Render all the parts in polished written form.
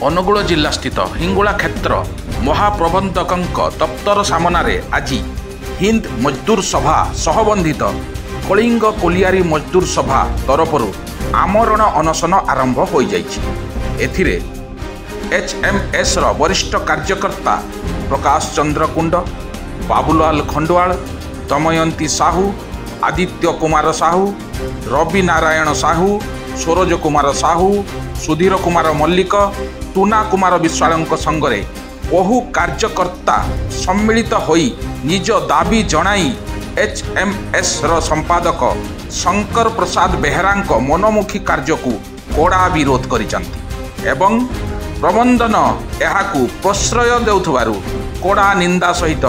ଅନୁଗୁଳ ଜିଲ୍ଲାସ୍ଥିତ ହିଙ୍ଗୁଳା କ୍ଷେତ୍ର ମହାପ୍ରବନ୍ଧକଙ୍କ ଦପ୍ତର ସାମନାରେ ଆଜି ହିନ୍ଦ ମଜଦୁର ସଭା ସହବନ୍ଧିତ କଳିଙ୍ଗ କୋଲିଆରୀ ମଜଦୁର ସଭା ତରଫରୁ ଆମରଣ ଅନଶନ ଆରମ୍ଭ ହୋଇଯାଇଛି। ଏଥିରେ HMSର ବରିଷ୍ଠ କାର୍ଯ୍ୟକର୍ତ୍ତା ପ୍ରକାଶ ଚନ୍ଦ୍ର କୁଣ୍ଡ, ବାବୁଲାଲ ଖଣ୍ଡୁଆଳ, ଦମୟନ୍ତୀ ସାହୁ, ଆଦିତ୍ୟ କୁମାର ସାହୁ, ରବି ନାରାୟଣ ସାହୁ, ସରୋଜ କୁମାର ସାହୁ, ସୁଧୀର କୁମାର ମଲ୍ଲିକ, ଟୁନା କୁମାର ବିଶ୍ୱାଳଙ୍କ ସଙ୍ଗରେ ବହୁ କାର୍ଯ୍ୟକର୍ତ୍ତା ସମ୍ମିଳିତ ହୋଇ ନିଜ ଦାବି ଜଣାଇ HMSର ସମ୍ପାଦକ ଶଙ୍କର ପ୍ରସାଦ ବେହେରାଙ୍କ ମନମୁଖୀ କାର୍ଯ୍ୟକୁ କଡ଼ା ବିରୋଧ କରିଛନ୍ତି ଏବଂ ପ୍ରବନ୍ଧନ ଏହାକୁ ପ୍ରଶ୍ରୟ ଦେଉଥିବାରୁ କଡ଼ା ନିନ୍ଦା ସହିତ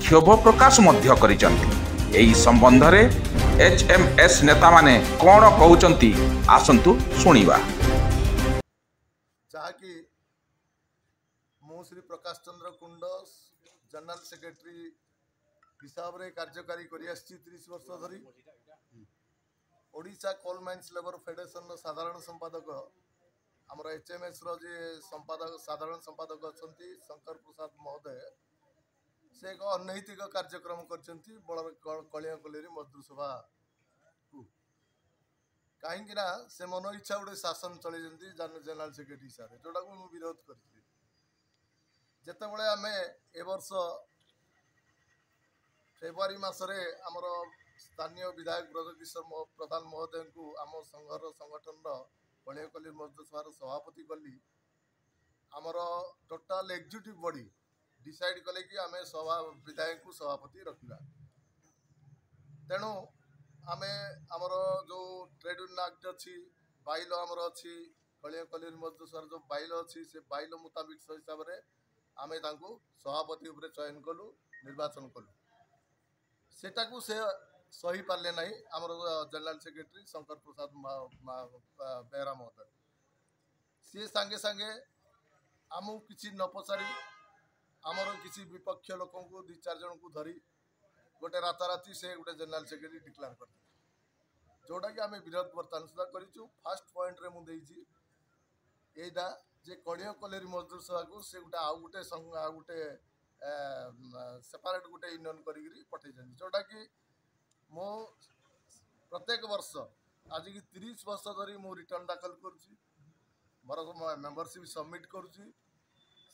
କ୍ଷୋଭ ପ୍ରକାଶ ମଧ୍ୟ କରିଛନ୍ତି। ଏହି ସମ୍ବନ୍ଧରେ HMS ନେତାମାନେ କ'ଣ କହୁଛନ୍ତି ଆସନ୍ତୁ ଶୁଣିବା। ଯାହାକି ମୁଁ ଶ୍ରୀ ପ୍ରକାଶ ଚନ୍ଦ୍ର କୁଣ୍ଡ ଜେନେରାଲ ସେକ୍ରେଟାରୀ ହିସାବରେ କାର୍ଯ୍ୟକାରୀ କରି ଆସିଛି 30 ବର୍ଷ ଧରି। ଓଡ଼ିଶା କୋଲ ମାଇନ୍ସ ଲେବର ଫେଡେରେସନର ସାଧାରଣ ସମ୍ପାଦକ ଆମର HMSର ଯେ ସାଧାରଣ ସମ୍ପାଦକ ଅଛନ୍ତି ଶଙ୍କର ପ୍ରସାଦ ମହୋଦୟ, ସେ ଏକ ଅନୈତିକ କାର୍ଯ୍ୟକ୍ରମ କରିଛନ୍ତି କଳିଙ୍ଗ କୋଲିଆରୀ ମଜଦୁର ସଭାକୁ। କାହିଁକି ନା ସେ ମନ ଇଚ୍ଛା ଗୋଟେ ଶାସନ ଚଳେଇଛନ୍ତି ଜେନେରାଲ ସେକ୍ରେଟାରୀ ହିସାବରେ, ଯୋଉଟାକୁ ମୁଁ ବିରୋଧ କରିଥିଲି। ଯେତେବେଳେ ଆମେ ଏ ବର୍ଷ ଫେବୃଆରୀ ମାସରେ ଆମର ସ୍ଥାନୀୟ ବିଧାୟକ ବ୍ରଜକିଶୋର ପ୍ରଧାନ ମହୋଦୟଙ୍କୁ ଆମ ସଂଗଠନର କଳିଙ୍ଗ କୋଲିଆରୀ ମଜଦୁର ସଭାର ସଭାପତି କଲି, ଆମର ଟୋଟାଲ ଏକ୍ଜିକ୍ୟୁଟିଭ ବଡି ଡିସାଇଡ୍ କଲେ କି ଆମେ ବିଧାୟକଙ୍କୁ ସଭାପତି ରଖିବା। ତେଣୁ ଆମେ ଆମର ଯେଉଁ ଟ୍ରେଡ୍ ୟୁନିୟନ ଆକ୍ଟ ଅଛି, ବାଇଲ ଆମର ଅଛି, କଳିଙ୍ଗ କୋଲିଆରୀ ମଜଦୁର ସଭାର ଯେଉଁ ବାଇଲ ଅଛି, ସେ ବାଇଲ ମୁତାବିକ ହିସାବରେ ଆମେ ତାଙ୍କୁ ସଭାପତି ଉପରେ ଚୟନ କଲୁ, ନିର୍ବାଚନ କଲୁ। ସେଟାକୁ ସେ ସହି ପାରିଲେ ନାହିଁ ଆମର ଜେନେରାଲ ସେକ୍ରେଟାରୀ ଶଙ୍କର ପ୍ରସାଦ ବେହେରା ମହୋଦୟ। ସିଏ ସାଙ୍ଗେ ସାଙ୍ଗେ ଆମକୁ କିଛି ନ ପଚାରି ଆମର କିଛି ବିପକ୍ଷ ଲୋକଙ୍କୁ 2-4 ଜଣଙ୍କୁ ଧରି ଗୋଟେ ରାତାରାତି ସେ ଗୋଟେ ଜେନେରାଲ ସେକ୍ରେଟାରୀ ଡିକ୍ଲାର କରିଥିଲେ, ଯୋଉଟାକି ଆମେ ବିରୋଧ ବର୍ତ୍ତମାନ ସୁଦ୍ଧା କରିଛୁ। ଫାଷ୍ଟ ପଏଣ୍ଟରେ ମୁଁ ଦେଇଛି ଏଇଟା ଯେ କଳିଙ୍ଗ କୋଲିଆରୀ ମଜଦୁର ସଭାକୁ ସେ ଗୋଟେ ଆଉ ଗୋଟେ ସେପାରେଟ ଗୋଟେ ୟୁନିୟନ କରିକିରି ପଠେଇଛନ୍ତି, ଯୋଉଟାକି ମୁଁ ପ୍ରତ୍ୟେକ ବର୍ଷ ଆଜିକି 30 ବର୍ଷ ଧରି ମୁଁ ରିଟର୍ଣ୍ଣ ଦାଖଲ କରୁଛି, ମୋର ମେମ୍ବରସିପ୍ ସବମିଟ୍ କରୁଛି।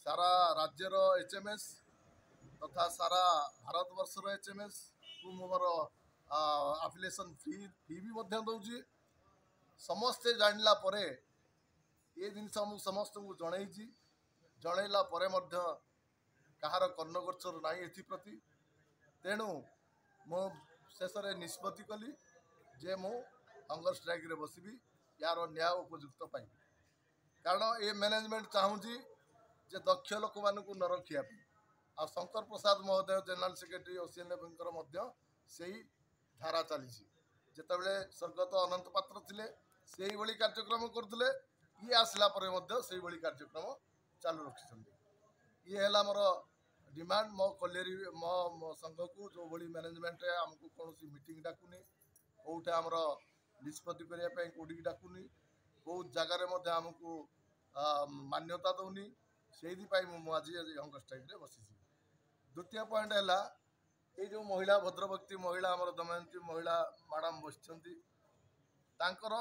ସାରା ରାଜ୍ୟର HMS ତଥା ସାରା ଭାରତବର୍ଷର HMSକୁ ମୁଁ ମୋର ଆଫିଲିଏସନ୍ ଫି ବି ମଧ୍ୟ ଦେଉଛି। ସମସ୍ତେ ଜାଣିଲା ପରେ ଏ ଜିନିଷ ମୁଁ ସମସ୍ତଙ୍କୁ ଜଣେଇଛି, ଜଣେଇଲା ପରେ ମଧ୍ୟ କାହାର କର୍ଣ୍ଣଗୋଚର ନାହିଁ ଏଥିପ୍ରତି। ତେଣୁ ମୁଁ ଶେଷରେ ନିଷ୍ପତ୍ତି କଲି ଯେ ମୁଁ ହଙ୍ଗର ଷ୍ଟ୍ରାଇକ୍ରେ ବସିବି, ୟାର ନ୍ୟାୟ ଉପଯୁକ୍ତ ପାଇବି। କାରଣ ଏ ମ୍ୟାନେଜମେଣ୍ଟ ଚାହୁଁଛି ଯେ ଦକ୍ଷ ଲୋକମାନଙ୍କୁ ନ ରଖିବା ପାଇଁ। ଆଉ ଶଙ୍କର ପ୍ରସାଦ ମହୋଦୟ ଜେନେରାଲ ସେକ୍ରେଟାରୀ OCNFଙ୍କର ମଧ୍ୟ ସେଇ ଧାରା ଚାଲିଛି। ଯେତେବେଳେ ସ୍ୱର୍ଗତ ଅନନ୍ତ ପାତ୍ର ଥିଲେ ସେଇଭଳି କାର୍ଯ୍ୟକ୍ରମ କରୁଥିଲେ, ଇଏ ଆସିଲା ପରେ ମଧ୍ୟ ସେଇଭଳି କାର୍ଯ୍ୟକ୍ରମ ଚାଲୁ ରଖିଛନ୍ତି। ଇଏ ହେଲା ମୋର ଡିମାଣ୍ଡ। ମୋ ସଂଘକୁ ଯେଉଁଭଳି ମ୍ୟାନେଜମେଣ୍ଟରେ ଆମକୁ କୌଣସି ମିଟିଂ ଡାକୁନି, କେଉଁଠି ଆମର ନିଷ୍ପତ୍ତି କରିବା ପାଇଁ କେଉଁଠିକି ଡାକୁନି, କେଉଁ ଜାଗାରେ ମଧ୍ୟ ଆମକୁ ମାନ୍ୟତା ଦେଉନି, ସେଇଥିପାଇଁ ମୁଁ ଆଜି ହଙ୍ଗର ଷ୍ଟ୍ରାଇକ୍ରେ ବସିଛି। ଦ୍ୱିତୀୟ ପଏଣ୍ଟ ହେଲା ଏଇ ଯେଉଁ ମହିଳା ଭଦ୍ରବ୍ୟକ୍ତି ମହିଳା ଆମର ଦମୟନ୍ତୀ ମହିଳା ମ୍ୟାଡ଼ାମ ବସିଛନ୍ତି, ତାଙ୍କର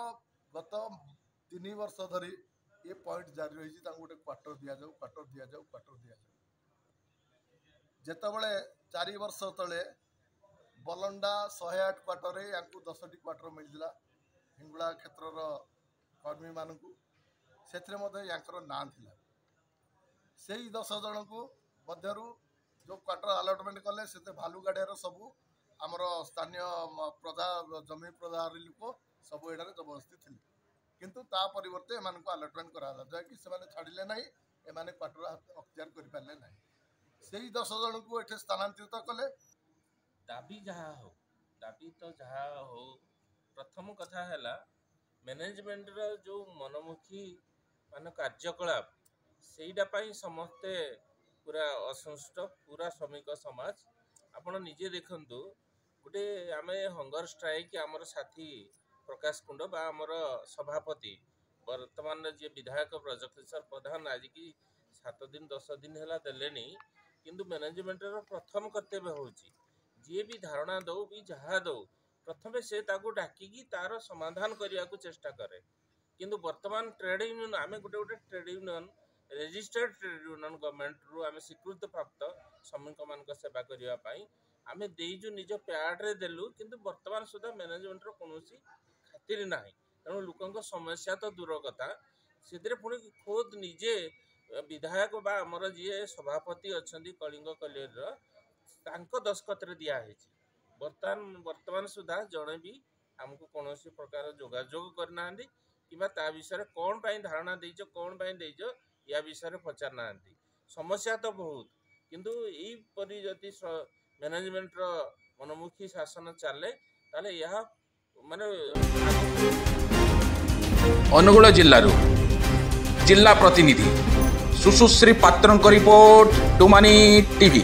ଗତ 3 ବର୍ଷ ଧରି ଏ ପଏଣ୍ଟ ଜାରି ରହିଛି, ତାଙ୍କୁ ଗୋଟେ କ୍ୱାର୍ଟର ଦିଆଯାଉ। ଯେତେବେଳେ 4 ବର୍ଷ ତଳେ ବଲଣ୍ଡା 108 କ୍ୱାର୍ଟରରେ ୟାଙ୍କୁ 10ଟି କ୍ୱାର୍ଟର ମିଳିଥିଲା ହିଙ୍ଗୁଳା କ୍ଷେତ୍ରର କର୍ମୀମାନଙ୍କୁ, ସେଥିରେ ମଧ୍ୟ ୟାଙ୍କର ନାଁ ଥିଲା। ସେଇ 10 ଜଣଙ୍କୁ ମଧ୍ୟରୁ ଯେଉଁ କ୍ୱାର୍ଟର ଆଲଟମେଣ୍ଟ କଲେ ସେତେ ଭାଲୁଗାଡ଼ିଆର ସବୁ ଆମର ସ୍ଥାନୀୟ ଜମି ପ୍ରଦାହାରୀ ଲୋକ ସବୁ ଏଠାରେ ଜବରଦସ୍ତି ଥିଲେ, କିନ୍ତୁ ତା ପରିବର୍ତ୍ତେ ଏମାନଙ୍କୁ ଆଲଟମେଣ୍ଟ କରାଗଲା, ଯାହାକି ସେମାନେ ଛାଡ଼ିଲେ ନାହିଁ, ଏମାନେ କ୍ୱାର୍ଟର ଅକ୍ତିଆର କରିପାରିଲେ ନାହିଁ। ସେଇ 10 ଜଣଙ୍କୁ ଏଠି ସ୍ଥାନାନ୍ତରିତ କଲେ। ଦାବି ତ ଯାହା ହଉ, ପ୍ରଥମ କଥା ହେଲା ମ୍ୟାନେଜମେଣ୍ଟର ଯେଉଁ ମନମୁଖୀ କାର୍ଯ୍ୟକଳାପ, ସେଇଟା ପାଇଁ ସମସ୍ତେ ପୁରା ଅସନ୍ତୁଷ୍ଟ, ପୁରା ଶ୍ରମିକ ସମାଜ। ଆପଣ ନିଜେ ଦେଖନ୍ତୁ, ଗୋଟେ ଆମେ ହଙ୍ଗର ଷ୍ଟ୍ରାଇକ୍ ଆମର ସାଥୀ ପ୍ରକାଶ କୁଣ୍ଡ ବା ଆମର ସଭାପତି वर्तमान जी विधायक ब्रजकिशोर प्रधान आज की 7 दिन 10 दिन है देले किंतु मैनेजमेंट प्रथम कर्तव्य हूँ जी भी धारणा दौ भी जहाँ दौ प्रथम से डाकिकी तार समाधान करने को चेष्टा करे किंतु वर्तमान ट्रेड यूनियन आम गोटे गोटे trade union registered trade union government रू आम स्वीकृत प्राप्त श्रमिक मान सेवा करने आम देजु निज प्याड्रे देलु किंतु वर्तमान सुधा मैनेजमेंट कौन खातिर ना तेणु लोक समस्या तो दूर कथा से पुणी खुद निजे विधायक बा आमर जी सभापति अच्छा कलिंग कलियर दस्खत दिखाई वर्तमान सुधा जड़े भी आमको कौन प्रकार जोगाजोग करना कि विषय कौन पाई धारणा देज कौन पाई देज या विषय पचार ना समस्या तो बहुत किंतु यहीपरी जदि मैनेजमेंट मनमुखी शासन चले ताले यह माने अनुगुल जिल्लारू जिला प्रतिनिधि सुश्री पात्रଙ୍କ रिपोर्ट टुमानी टीवी।